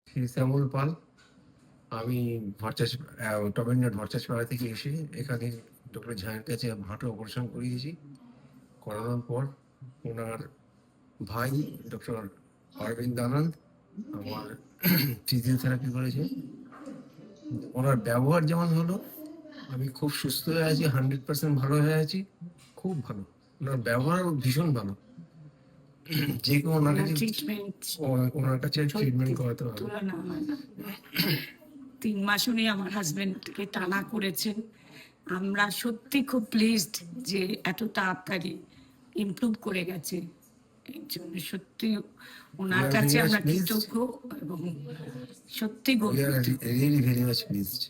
শ্রী শ্যামল পাল। আমি টবেন্ডার ভরচাষপাড়া থেকে এসে এখানে ডক্টর ঝাঁয়ের কাছে হাঁটু অপারেশন করিয়েছি। করানোর পর ওনার ভাই ডক্টর অরবিন্দ আনন্দ আমার ফিজিওথেরাপি করেছে। ওনার ব্যবহার যেমন হলো, আমি খুব সুস্থ হয়ে আছি, 100% ভালো হয়ে আছি, খুব ভালো। ওনার ব্যবহার ভীষণ ভালো। যে কেউ ওনার কাছে ট্রিটমেন্ট করাতে হবে। 3 মাস উনি আমার হাজবেন্ডকে টানা করেছেন। আমরা সত্যি খুব প্লিজড যে এত তাড়াতাড়ি ইমপ্রুভ করে গেছে। এই জন্য সত্যি ওনার কাছে আমরা কৃতজ্ঞ এবং সত্যি গর্বিত। Really very much pleased.